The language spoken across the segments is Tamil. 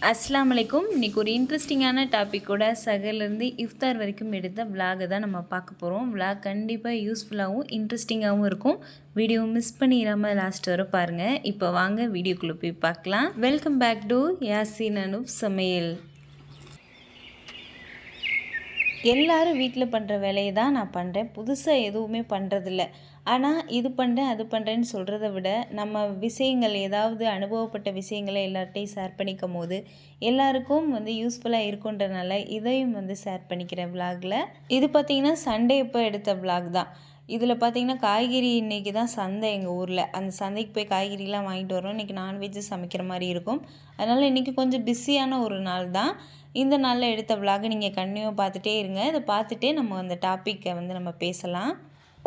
அஸ்ஸலாமு அலைக்கும். இன்றைக்கி ஒரு இன்ட்ரெஸ்டிங்கான டாப்பிக்கோட சகர்லேருந்து இஃப்தார் வரைக்கும் எடுத்த விலாகை தான் நம்ம பார்க்க போகிறோம். விலாக் கண்டிப்பாக யூஸ்ஃபுல்லாகவும் இன்ட்ரெஸ்டிங்காகவும் இருக்கும். வீடியோ மிஸ் பண்ணிடாமல் லாஸ்ட் வரை பாருங்கள். இப்போ வாங்க வீடியோக்குள்ளே போய் பார்க்கலாம். Welcome back to Yasin Anoop சமையல். எல்லாரும் வீட்டில் பண்ணுற வேலையை தான் நான் பண்ணுறேன். புதுசாக எதுவுமே பண்ணுறதில்ல. ஆனால் இது பண்ணுறேன் அது பண்ணுறேன்னு சொல்கிறத விட நம்ம விஷயங்கள் ஏதாவது அனுபவப்பட்ட விஷயங்களை எல்லார்ட்டையும் ஷேர் பண்ணிக்கும் போது எல்லாருக்கும் யூஸ்ஃபுல்லாக இருக்குன்றனால இதையும் ஷேர் பண்ணிக்கிறேன் விலாகில். இது பார்த்திங்கன்னா சண்டே இப்போ எடுத்த விலாக் தான். இதில் பார்த்திங்கன்னா காய்கறி இன்றைக்கி தான் சந்தை எங்கள் ஊரில். அந்த சந்தைக்கு போய் காய்கறிலாம் வாங்கிட்டு வரோம். இன்றைக்கி நான்வெஜ்ஜு சமைக்கிற மாதிரி இருக்கும். அதனால் இன்றைக்கி கொஞ்சம் பிஸியான ஒரு நாள் தான். இந்த நாளில் எடுத்த விலாகை நீங்கள் கண்டினியூவாக பார்த்துட்டே இருங்க. இதை பார்த்துட்டே நம்ம அந்த டாப்பிக்கை நம்ம பேசலாம்.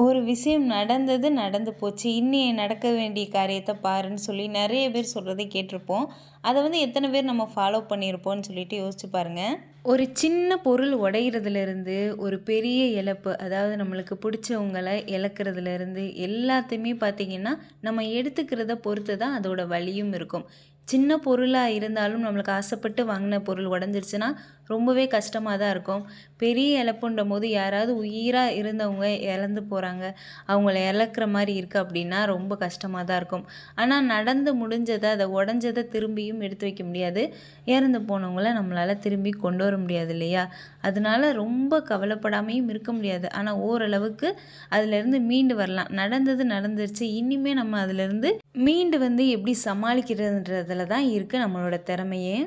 ஒரு விஷயம் நடந்து போச்சு, இன்னி நடக்க வேண்டிய காரியத்தை பாருன்னு சொல்லி நிறைய பேர் சொல்கிறதை கேட்டிருப்போம். அதை எத்தனை பேர் நம்ம ஃபாலோ பண்ணியிருப்போம்னு சொல்லிட்டு யோசிச்சு பாருங்கள். ஒரு சின்ன பொருள் உடையிறதுலேருந்து ஒரு பெரிய இழப்பு, அதாவது நம்மளுக்கு பிடிச்சவங்களை இழக்கிறதுலேருந்து எல்லாத்தையுமே பார்த்திங்கன்னா நம்ம எடுத்துக்கிறத பொறுத்து தான் அதோட வலியும் இருக்கும். சின்ன பொருளாக இருந்தாலும் நம்மளுக்கு ஆசைப்பட்டு வாங்கின பொருள் உடஞ்சிருச்சுன்னா ரொம்பவே கஷ்டமாக தான் இருக்கும். பெரிய இழப்புன்ற போது யாராவது உயிராக இருந்தவங்க இறந்து போகிறாங்க, அவங்கள இழக்கிற மாதிரி இருக்குது அப்படின்னா ரொம்ப கஷ்டமாக தான் இருக்கும். ஆனால் நடந்து முடிஞ்சதை, அதை உடஞ்சதை திரும்பியும் எடுத்து வைக்க முடியாது. இறந்து போனவங்கள நம்மளால் திரும்பி கொண்டு வர முடியாது இல்லையா? அதனால ரொம்ப கவலைப்படாமையும் இருக்க முடியாது. ஆனால் ஓரளவுக்கு அதிலேருந்து மீண்டு வரலாம். நடந்தது நடந்துருச்சு, இனிமேல் நம்ம அதிலேருந்து மீண்டு எப்படி சமாளிக்கிறதுன்றதில் தான் இருக்குது நம்மளோட திறமையே.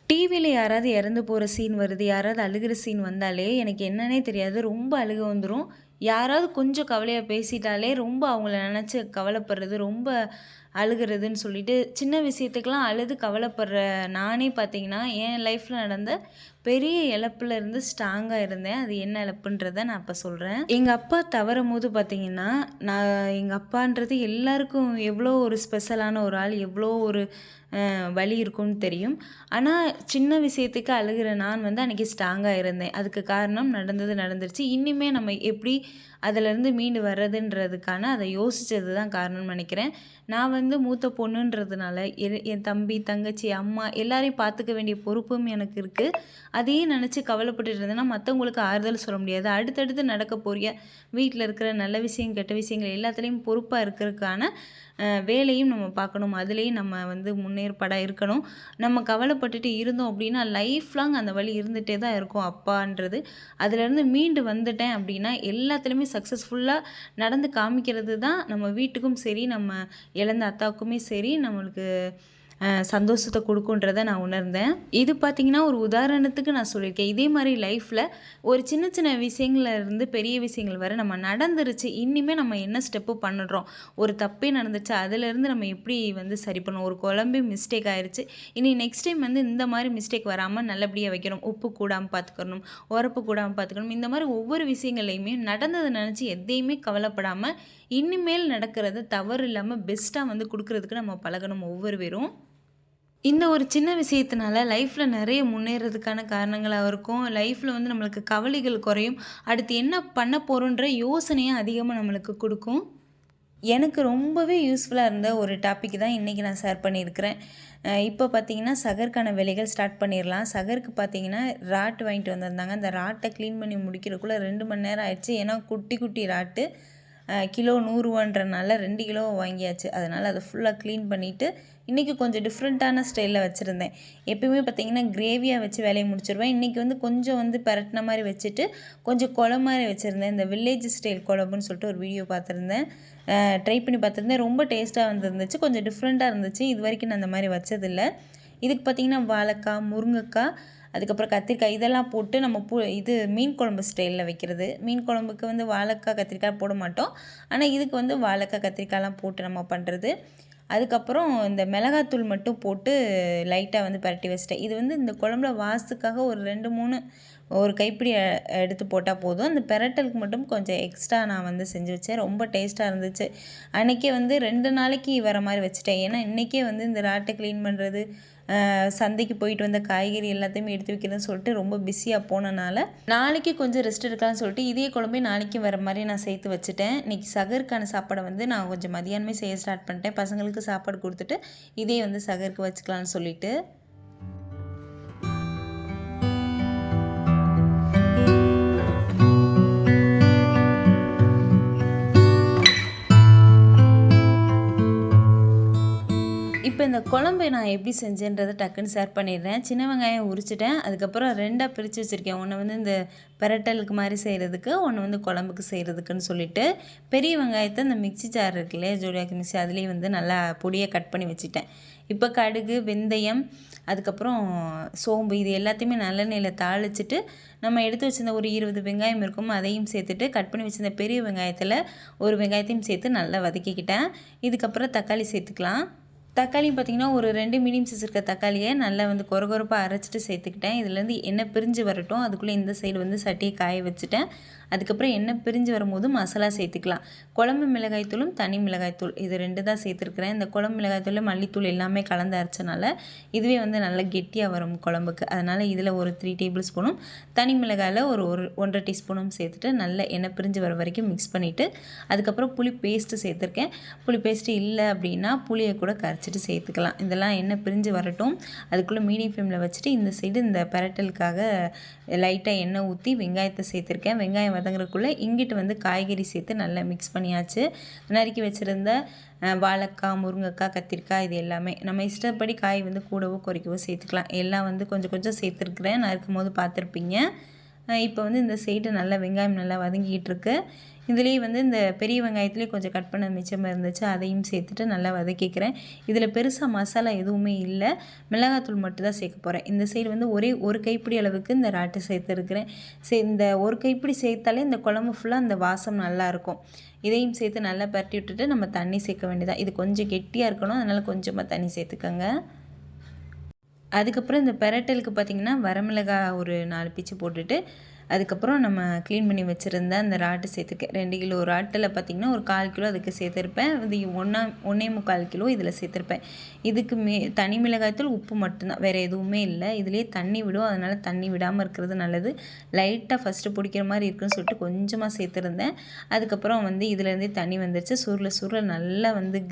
டிவியில் யாராவது இறந்து போகிற சீன் வருது, யாராவது அழுகிற சீன் வந்தாலே எனக்கு என்னன்னே தெரியாது, ரொம்ப அழுக வந்துடும். யாராவது கொஞ்சம் கவலையாக பேசிட்டாலே ரொம்ப அவங்கள நினச்சி கவலைப்படுறது, ரொம்ப அழுகிறதுன்னு சொல்லிட்டு சின்ன விஷயத்துக்கெலாம் அழுது கவலைப்படுற நானே பார்த்திங்கன்னா என் லைஃப்பில் நடந்த பெரிய இழப்புல இருந்து ஸ்ட்ராங்காக இருந்தேன். அது என்ன இழப்புன்றதை நான் இப்போ சொல்கிறேன். எங்கள் அப்பா தவறும் போது பார்த்திங்கன்னா, நான் எங்கள் அப்பான்றது எல்லாருக்கும் எவ்வளோ ஒரு ஸ்பெஷலான ஒரு ஆள், எவ்வளோ ஒரு வலி இருக்கும்னு தெரியும். ஆனால் சின்ன விஷயத்துக்கு அழுகிற நான் அன்றைக்கி ஸ்ட்ராங்காக இருந்தேன். அதுக்கு காரணம் நடந்தது நடந்துருச்சு, இனிமேல் நம்ம எப்படி அதிலேருந்து மீண்டு வர்றதுன்றதுக்கான அதை யோசித்தது தான் காரணம்னு நினைக்கிறேன். நான் மூத்த பொண்ணுன்றதுனால என் தம்பி, தங்கச்சி, அம்மா எல்லாரையும் பார்த்துக்க வேண்டிய பொறுப்பும் எனக்கு இருக்குது. அதையே நினச்சி கவலைப்பட்டுட்டு இருந்தேன்னா மற்றவங்களுக்கு ஆறுதல் சொல்ல முடியாது. அடுத்தடுத்து நடக்க போகிற வீட்டில் இருக்கிற நல்ல விஷயம் கெட்ட விஷயங்கள் எல்லாத்துலேயும் பொறுப்பாக இருக்கிறதுக்கான வேலையும் நம்ம பார்க்கணும். அதுலேயும் நம்ம முன்னேற்பாடாக இருக்கணும். நம்ம கவலைப்பட்டுட்டு இருந்தோம் அப்படின்னா லைஃப் லாங் அந்த வலி இருந்துகிட்டே தான் இருக்கும் அப்பான்றது. அதிலேருந்து மீண்டு வந்துட்டேன் அப்படின்னா எல்லாத்துலேயுமே சக்ஸஸ்ஃபுல்லாக நடந்து காமிக்கிறது தான் நம்ம வீட்டுக்கும் சரி, நம்ம இழந்த அத்தாவுக்குமே சரி நம்மளுக்கு சந்தோஷத்தை கொடுக்குன்றதை நான் உணர்ந்தேன். இது பார்த்திங்கன்னா ஒரு உதாரணத்துக்கு நான் சொல்லியிருக்கேன். இதே மாதிரி லைஃப்பில் ஒரு சின்ன சின்ன விஷயங்கள்லேருந்து பெரிய விஷயங்கள் வர நம்ம நடந்துருச்சு, இனிமேல் நம்ம என்ன ஸ்டெப்பு பண்ணுறோம், ஒரு தப்பே நடந்துச்சு அதிலேருந்து நம்ம எப்படி சரி பண்ணணும், ஒரு குழம்பு மிஸ்டேக் ஆயிடுச்சு, இனி நெக்ஸ்ட் டைம் இந்த மாதிரி மிஸ்டேக் வராமல் நல்லபடியாக வைக்கணும், உப்பு கூடாமல் பார்த்துக்கணும், உரப்பு கூடாமல் பார்த்துக்கணும். இந்த மாதிரி ஒவ்வொரு விஷயங்களையுமே நடந்ததை நினச்சி எதையுமே கவலைப்படாமல் இனிமேல் நடக்கிறத தவறு இல்லாமல் பெஸ்ட்டாக கொடுக்குறதுக்கு நம்ம பழகணும் ஒவ்வொரு பேரும். இந்த ஒரு சின்ன விஷயத்தினால லைஃப்பில் நிறைய முன்னேறதுக்கான காரணங்களாக இருக்கும். லைஃப்பில் நம்மளுக்கு கவலைகள் குறையும். அடுத்து என்ன பண்ண போகிறோன்ற யோசனையை அதிகமாக நம்மளுக்கு கொடுக்கும். எனக்கு ரொம்பவே யூஸ்ஃபுல்லாக இருந்த ஒரு டாபிக் தான் இன்றைக்கி நான் ஷேர் பண்ணியிருக்கிறேன். இப்போ பார்த்திங்கன்னா சகருக்கான வேலைகள் ஸ்டார்ட் பண்ணிடலாம். சகருக்கு பார்த்திங்கன்னா ராட்டு வாங்கிட்டு வந்திருந்தாங்க. அந்த ராட்டை க்ளீன் பண்ணி முடிக்கிறதுக்குள்ளே 2 மணி நேரம் ஆயிடுச்சு. ஏன்னா குட்டி குட்டி ராட்டு கிலோ 100 ரூபான்றனால 2 கிலோ வாங்கியாச்சு. அதனால் அதை ஃபுல்லாக க்ளீன் பண்ணிவிட்டு இன்றைக்கி கொஞ்சம் டிஃப்ரெண்ட்டான ஸ்டைலில் வச்சுருந்தேன். எப்பயுமே பார்த்திங்கன்னா கிரேவியாக வச்சு வேலையை முடிச்சிடுவேன். இன்றைக்கி கொஞ்சம் பரட்டின மாதிரி வச்சுட்டு கொஞ்சம் குழம்பு மாதிரி வச்சுருந்தேன். இந்த வில்லேஜ் ஸ்டைல் குழம்புன்னு சொல்லிட்டு ஒரு வீடியோ பார்த்துருந்தேன், ட்ரை பண்ணி பார்த்துருந்தேன். ரொம்ப டேஸ்ட்டாக வந்துருந்துச்சு, கொஞ்சம் டிஃப்ரெண்ட்டாக இருந்துச்சு. இது வரைக்கும் நான் அந்த மாதிரி வச்சதில்லை. இதுக்கு பார்த்திங்கன்னா வாழைக்காய், முருங்கைக்காய், அதுக்கப்புறம் கத்திரிக்காய் இதெல்லாம் போட்டு நம்ம இது மீன் குழம்பு ஸ்டைலில் வைக்கிறது. மீன் குழம்புக்கு வாழைக்காய் கத்திரிக்காய் போட மாட்டோம். ஆனால் இதுக்கு வாழைக்காய் கத்திரிக்காய்லாம் போட்டு நம்ம பண்ணுறது. அதுக்கப்புறம் இந்த மிளகாத்தூள் மட்டும் போட்டு லைட்டாக பரட்டி வச்சிட்டேன். இது இந்த குழம்புல வாசத்துக்காக ஒரு 2-3 ஒரு கைப்பிடி எடுத்து போட்டால் போதும். அந்த பெரட்டலுக்கு மட்டும் கொஞ்சம் எக்ஸ்ட்ரா நான் செஞ்சு வச்சேன். ரொம்ப டேஸ்ட்டாக இருந்துச்சு. அன்றைக்கே 2 நாளைக்கு வர மாதிரி வச்சுட்டேன். ஏன்னா இன்றைக்கே இந்த ராட்டை க்ளீன் பண்ணுறது, சந்தைக்கு போயிட்டு வந்த காய்கறி எல்லாத்தையுமே எடுத்து வைக்கிறதுன்னு சொல்லிட்டு ரொம்ப பிஸியாக போனனால நாளைக்கு கொஞ்சம் ரெஸ்ட் எடுக்கலாம்னு சொல்லிட்டு இதே குழம்பே நாளைக்கு வர மாதிரி நான் சேர்த்து வச்சுட்டேன். இன்றைக்கி சகருக்கான சாப்பாடை நான் கொஞ்சம் மதியானமே செய்ய ஸ்டார்ட் பண்ணிட்டேன். பசங்களுக்கு சாப்பாடு கொடுத்துட்டு இதே சகருக்கு வச்சுக்கலான்னு சொல்லிட்டு இந்த குழம்பு நான் எப்படி செஞ்சேன்றதை டக்குன்னு ஷேர் பண்ணிடுறேன். சின்ன வெங்காயம் உரிச்சிட்டேன். அதுக்கப்புறம் 2ஆக பிரித்து வச்சுருக்கேன். ஒன்று வந்து இந்த பெரட்டலுக்கு மாதிரி செய்கிறதுக்கு, ஒன்று வந்து குழம்புக்கு செய்கிறதுக்குன்னு சொல்லிட்டு பெரிய வெங்காயத்தை இந்த மிக்ஸி ஜார் இருக்கு இல்லையா, ஜோடியாக்கு மிக்ஸி, அதுலேயே வந்து நல்லா பொடியாக கட் பண்ணி வச்சுட்டேன். இப்போ கடுகு, வெந்தயம், அதுக்கப்புறம் சோம்பு இது எல்லாத்தையுமே நல்லெண்ணெயில் தாளிச்சிட்டு நம்ம எடுத்து வச்சிருந்த ஒரு 20 வெங்காயம் இருக்கும், அதையும் சேர்த்துட்டு கட் பண்ணி வச்சிருந்த பெரிய வெங்காயத்தில் ஒரு வெங்காயத்தையும் சேர்த்து நல்லா வதக்கிக்கிட்டேன். இதுக்கப்புறம் தக்காளி சேர்த்துக்கலாம். தக்காளி பார்த்திங்கன்னா ஒரு 2 மீடியம் சைஸ் இருக்க தக்காளியை நல்லா வந்து கொரகொரப்பாக அரைச்சிட்டு சேர்த்துக்கிட்டேன். இதுலேருந்து எண்ணெய் பிரிஞ்சு வரட்டும், அதுக்குள்ளே இந்த சைடு வந்து சட்டியை காய வச்சுட்டேன். அதுக்கப்புறம் எண்ணெய் பிரிஞ்சு வரும்போது மசாலா சேர்த்துக்கலாம். குழம்பு மிளகாய்த்தூளும் தனி மிளகாய்த்தூள் இது 2 தான் சேர்த்துருக்குறேன். இந்த குழம்பு மிளகாய்த்தூள் மல்லித்தூள் எல்லாமே கலந்து அரைச்சனால இதுவே வந்து நல்லா கெட்டியாக வரும் குழம்புக்கு. அதனால் இதில் ஒரு 3 டேபிள் ஸ்பூனும் தனி மிளகாயில் ஒரு 1.5 டீஸ்பூனும் சேர்த்துட்டு நல்லா எண்ணெய் பிரிஞ்சு வர வரைக்கும் மிக்ஸ் பண்ணிவிட்டு அதுக்கப்புறம் புளி பேஸ்ட்டு சேர்த்துருக்கேன். புளி பேஸ்ட்டு இல்லை அப்படின்னா புளியை கூட கரைச்சிட்டு சேர்த்துக்கலாம். இதெல்லாம் எண்ணெய் பிரிஞ்சு வரட்டும். அதுக்குள்ளே மீடியம் ஃப்ளேமில் வச்சுட்டு இந்த சைடு இந்த பெரட்டலுக்காக லைட்டாக எண்ணெய் ஊற்றி வெங்காயத்தை சேர்த்துருக்கேன். வெங்காயம் வதங்குறதுக்குள்ளே இங்கிட்டு வந்து காய்கறி சேர்த்து நல்லா மிக்ஸ் பண்ணியாச்சு. நறுக்கி வச்சுருந்த வாழைக்காய், முருங்கைக்காய், கத்திரிக்காய் இது எல்லாமே நம்ம இஷ்டப்படி காய் வந்து கூடவோ குறைக்கவோ சேர்த்துக்கலாம். எல்லாம் வந்து கொஞ்சம் கொஞ்சம் சேர்த்துருக்குறேன். நறுக்கும் போது பார்த்துருப்பீங்க. இப்போ வந்து இந்த சைடு நல்லா வெங்காயம் நல்லா வதங்கிக்கிட்டு இருக்கு. இதுலேயே வந்து இந்த பெரிய வெங்காயத்துலேயே கொஞ்சம் கட் பண்ண மிச்சமாக இருந்துச்சு, அதையும் சேர்த்துட்டு நல்லா வதக்கிக்கிறேன். இதில் பெருசாக மசாலா எதுவுமே இல்லை, மிளகாத்தூள் மட்டும் தான் சேர்க்க போகிறேன். இந்த சைடு வந்து ஒரே ஒரு கைப்பிடி அளவுக்கு இந்த ராட்டை சேர்த்துருக்கிறேன். இந்த ஒரு கைப்பிடி சேர்த்தாலே இந்த குழம்பு ஃபுல்லாக அந்த வாசம் நல்லாயிருக்கும். இதையும் சேர்த்து நல்லா பரட்டி விட்டுட்டு நம்ம தண்ணி சேர்க்க வேண்டியதான். இது கொஞ்சம் கெட்டியாக இருக்கணும், அதனால் கொஞ்சமாக தண்ணி சேர்த்துக்கோங்க. அதுக்கப்புறம் இந்த பெரட்டலுக்கு பார்த்திங்கன்னா வரமிளகாய் ஒரு 4 பிச்சு போட்டுட்டு அதுக்கப்புறம் நம்ம க்ளீன் பண்ணி வச்சுருந்த அந்த ராட்டு சேர்த்துக்க 2 கிலோ ராட்டில் பார்த்திங்கன்னா ஒரு 1/4 கிலோ அதுக்கு சேர்த்துருப்பேன். இது 1.25 கிலோ இதில் சேர்த்துருப்பேன். இதுக்கு தனி மிளகாய்த்தூள், உப்பு மட்டும்தான், வேறு எதுவுமே இல்லை. இதுலேயே தண்ணி விடும், அதனால் தண்ணி விடாமல் இருக்கிறது நல்லது. லைட்டாக ஃபஸ்ட்டு பிடிக்கிற மாதிரி இருக்குன்னு சொல்லிட்டு கொஞ்சமாக சேர்த்துருந்தேன். அதுக்கப்புறம் வந்து இதுலேருந்தே தண்ணி வந்துருச்சு. சுருள நல்லா வந்து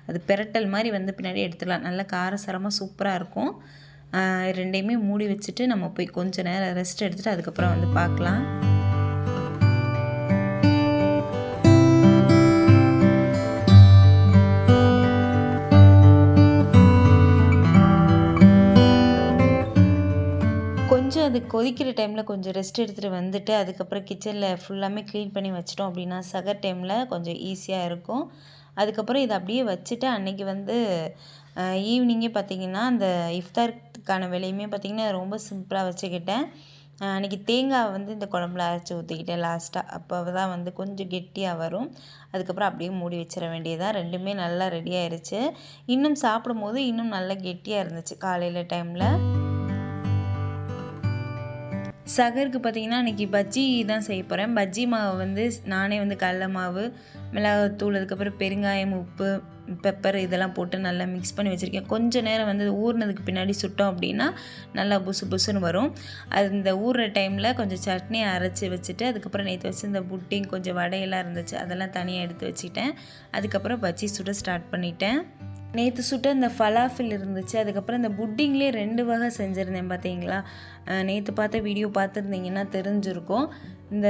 அது பெரட்டல் மாதிரி வந்து பின்னாடி எடுத்துடலாம். நல்லா காரசாரமாக சூப்பராக இருக்கும். ரெண்டையுமே மூடி வச்சுட்டு நம்ம போய் கொஞ்சம் நேரம் ரெஸ்ட் எடுத்துகிட்டு அதுக்கப்புறம் வந்து பார்க்கலாம். கொஞ்சம் அது கொதிக்கிற டைமில் கொஞ்சம் ரெஸ்ட் எடுத்துகிட்டு வந்துட்டு அதுக்கப்புறம் கிச்சனில் ஃபுல்லாமே க்ளீன் பண்ணி வச்சிட்டோம் அப்படின்னா சகர் டைமில் கொஞ்சம் ஈஸியாக இருக்கும். அதுக்கப்புறம் இதை அப்படியே வச்சுட்டு அன்றைக்கி வந்து ஈவினிங்கே பார்த்திங்கன்னா அந்த இஃப்தாருக்கான வேலையுமே பார்த்திங்கன்னா ரொம்ப சிம்பிளாக வச்சுக்கிட்டேன். அன்றைக்கி தேங்காய் வந்து இந்த குழம்புல அரைச்சி ஊற்றிக்கிட்டேன் லாஸ்ட்டாக. அப்போ தான் வந்து கொஞ்சம் கெட்டியாக வரும். அதுக்கப்புறம் அப்படியே மூடி வச்சிட வேண்டியதான். ரெண்டுமே நல்லா ரெடி ஆயிடுச்சு. இன்னும் சாப்பிடும்போது இன்னும் நல்லா கெட்டியாக இருந்துச்சு காலையில் டைமில். சகருக்கு பார்த்திங்கன்னா இன்றைக்கி பஜ்ஜி தான் செய்ய போகிறேன். பஜ்ஜி மாவு வந்து நானே வந்து கடல மாவு, மிளகாத்தூள், அதுக்கப்புறம் பெருங்காயம், உப்பு, பெப்பர் இதெல்லாம் போட்டு நல்லா மிக்ஸ் பண்ணி வச்சுருக்கேன். கொஞ்சம் நேரம் வந்து ஊறினதுக்கு பின்னாடி சுட்டோம் அப்படின்னா நல்லா புசு புசுன்னு வரும். அது இந்த ஊறுற டைமில் கொஞ்சம் சட்னி அரைச்சி வச்சுட்டு அதுக்கப்புறம் நேற்று வச்சு இந்த புட்டிங் கொஞ்சம் வடையெல்லாம் இருந்துச்சு, அதெல்லாம் தனியாக எடுத்து வச்சுக்கிட்டேன். அதுக்கப்புறம் பஜ்ஜி சுட ஸ்டார்ட் பண்ணிட்டேன். நேற்று சுட்ட இந்த ஃபலாஃபில் இருந்துச்சு. அதுக்கப்புறம் இந்த புட்டிங்லேயே 2 வகை செஞ்சுருந்தேன் பார்த்தீங்களா. நேற்று பார்த்த வீடியோ பார்த்துருந்தீங்கன்னா தெரிஞ்சிருக்கும். இந்த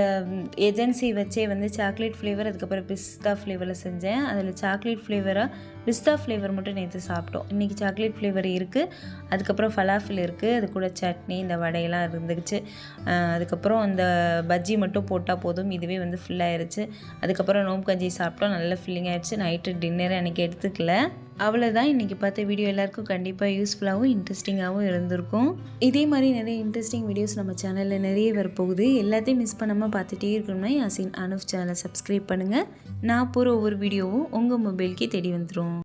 ஏஜென்சி வச்சே வந்து சாக்லேட் ஃப்ளேவர், அதுக்கப்புறம் பிஸ்தா ஃப்ளேவரில் செஞ்சேன். அதில் சாக்லேட் ஃப்ளேவராக பிஸ்தா ஃப்ளேவர் மட்டும் நேற்று சாப்பிட்டோம். இன்றைக்கி சாக்லேட் ஃப்ளேவர் இருக்குது. அதுக்கப்புறம் ஃபலாஃபில் இருக்குது. அது கூட சட்னி, இந்த வடையெல்லாம் இருந்துச்சு. அதுக்கப்புறம் அந்த பஜ்ஜி மட்டும் போட்டால் போதும், இதுவே வந்து ஃபில்லாகிடுச்சு. அதுக்கப்புறம் நோம்பு கஞ்சி சாப்பிட்டோம், நல்ல ஃபில்லிங் ஆகிடுச்சு. நைட்டு டின்னரை அன்றைக்கி எடுத்துக்கல. அவ்வளோதான். இன்றைக்கி பார்த்த வீடியோ எல்லாருக்கும் கண்டிப்பாக யூஸ்ஃபுல்லாகவும் இன்ட்ரெஸ்டிங்காகவும் இருந்திருக்கும். இதே மாதிரி நிறைய இன்ட்ரெஸ்டிங் வீடியோஸ் நம்ம சேனலில் நிறைய வரப்போகுது. எல்லாத்தையும் மிஸ் பண்ணாமல் பார்த்துட்டே இருக்கணும்னா யாசின் அனுஃப் சேனலை சப்ஸ்கிரைப் பண்ணுங்கள். நான் போகிற ஒவ்வொரு வீடியோவும் உங்கள் மொபைலுக்கே தேடி வந்துடும்.